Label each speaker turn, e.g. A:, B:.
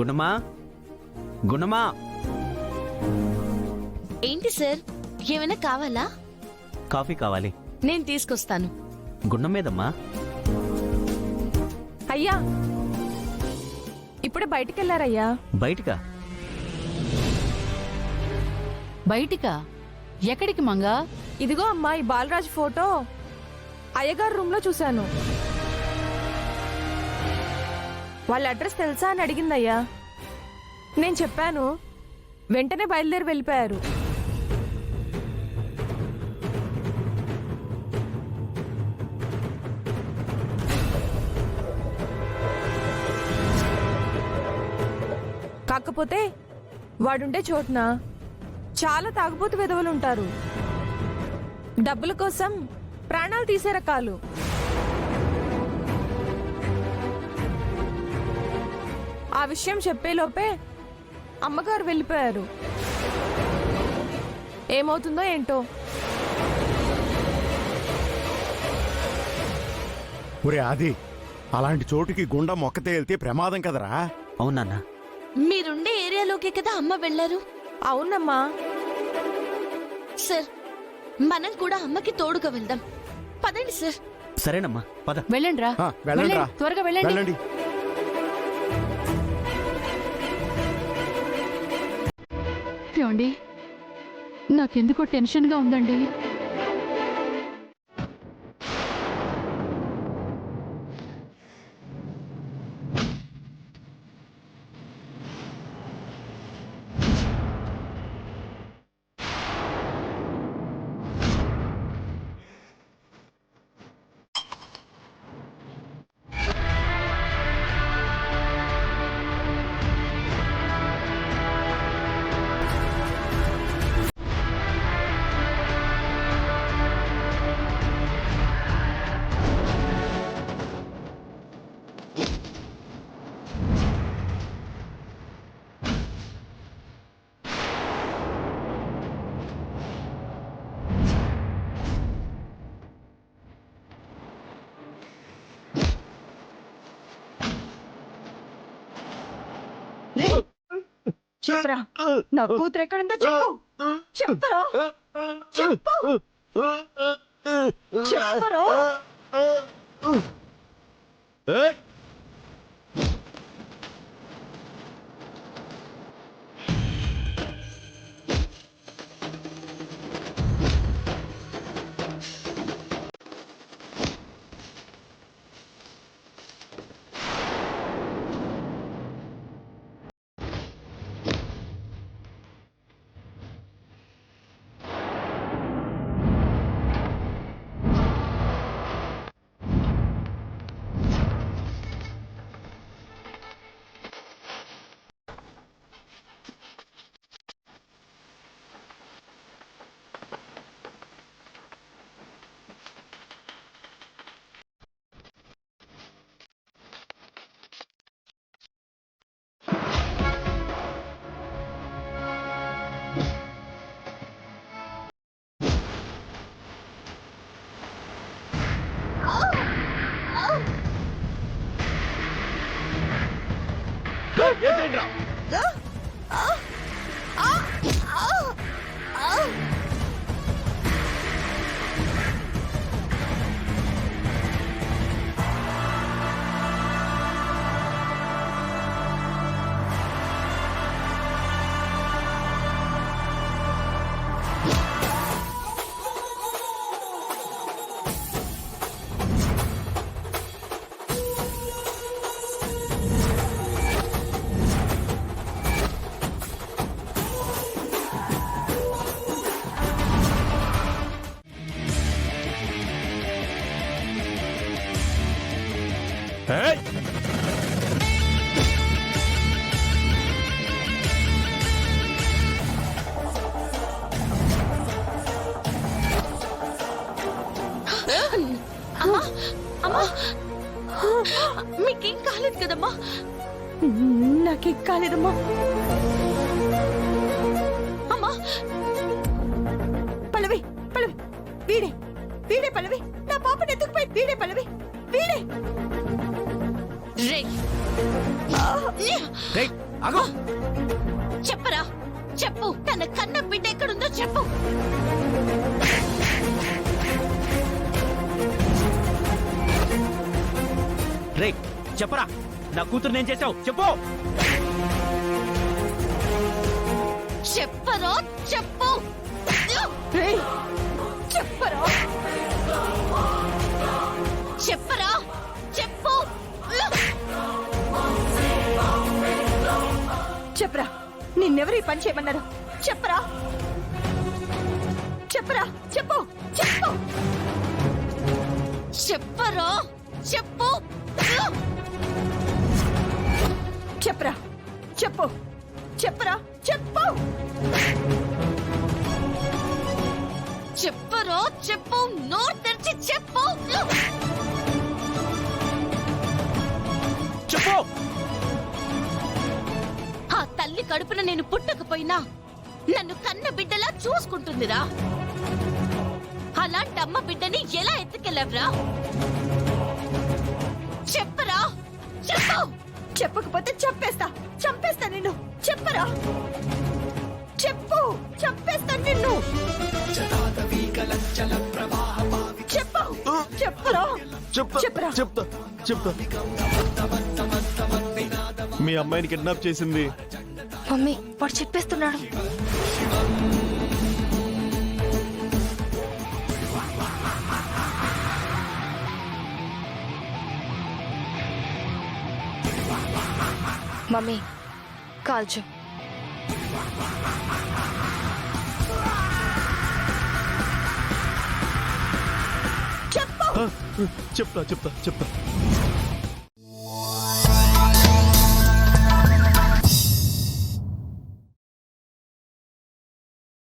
A: గుణమా గుణమా.
B: ఏంటి సార్, ఏమైనా కావాలా?
A: కాఫీ కావాలి.
B: నేను తీసుకొస్తాను.
A: గుణం మీదమ్మా.
C: అయ్యా ఇప్పుడే బయటికెళ్లారయ్యా.
A: బయటికా?
D: బయటికా? ఎక్కడికి మంగా?
C: ఇదిగో అమ్మా ఈ బాలరాజ్ ఫోటో అయ్యగారు రూమ్ లో చూశాను. వాళ్ళ అడ్రస్ తెలుసా అని అడిగిందయ్యా. నేను చెప్పాను, వెంటనే బయలుదేరి వెళ్ళిపోయారు. కాకపోతే వాడుండే చోటున చాలా తాగుబోతు విధవలుంటారు. డబ్బుల కోసం ప్రాణాలు తీసే రకాలు. ఆ విషయం చెప్పేలోపే అమ్మగారు వెళ్ళిపోయారు. ఏమవుతుందో ఏంటో.
E: ఒరే ఆది, అలాంటి చోటుకి గుండం మొక్కతే వెళ్తే ప్రమాదం కదరా.
A: అవునన్నా.
B: మీరుండే ఏరియాలోకే కదా అమ్మ వెళ్లారు.
C: అవునమ్మా.
B: సార్, మనం కూడా అమ్మకి తోడుగా వెళ్దాం. పదండి సార్.
A: సరేనమ్మా, పద.
D: వెళ్ళండి రా,
E: వెళ్ళండి రా.
D: త్వరగా వెళ్ళండి.
E: వెళ్ళండి.
D: ఏమండి, నాకెందుకో టెన్షన్ గా ఉందండి.
F: చెప్పరా, నా కూతురు ఎక్కడుందో చెప్పు. చెప్పరా, చెప్పు. చెప్పరా.
B: అమ్మా, అమ్మా, మీకేం కాలేదు కదమ్మా?
C: నాకేం కాలేదమ్మా.
B: అమ్మా,
C: పల్లవి పల్లవి, వీడే వీడే పల్లవి. నా పాపని ఎత్తుకుపోయి వీడే పల్లవి, వీడే.
B: రే
E: ఆగు.
B: చెప్పరా చెప్పు, తన కన్న బిడ్డ ఎక్కడుందో చెప్పు.
A: రే చెప్పరా, నా కూతురు నేను చేసావు చెప్పు.
B: చెప్పరా చెప్పు.
C: రేయ్, చెప్పరా
B: చెప్పరా చెప్పు.
C: చెప్పరా నిన్నెవరు ఈ పని చేయమన్నారు? చెప్పరా చెప్పరా చెప్పు చెప్పు
B: చెప్పరా చెప్పు.
C: చెప్పరా చెప్పు చెప్పరా చెప్పు
B: చెప్పరా చెప్పు. నోరు తెరిచి చెప్పు.
A: చెప్పు.
B: ఆ తల్లి కడుపున నేను పుట్టకపోయినా నన్ను కన్న బిడ్డలా చూసుకుంటుందిరా. అలాంటి అమ్మ బిడ్డని ఎలా ఎత్తుకెళ్ళవరా? చెప్పరా చెప్పు.
C: చెప్పకపోతే చంపేస్తా చంపేస్తా నిన్ను. చెప్పరా చెప్పు, చంపేస్తా నిన్ను. చెప్పు చెప్పరా చెప్పరా
G: చెప్తా చెప్తా. మీ అమ్మాయిని కిడ్నాప్ చేసింది
B: మమ్మీ, వాడు చెప్పేస్తున్నాడు.
H: మమ్మీ కాల్చు.
C: చెప్పు
G: చెప్తా చెప్తా చెప్తా.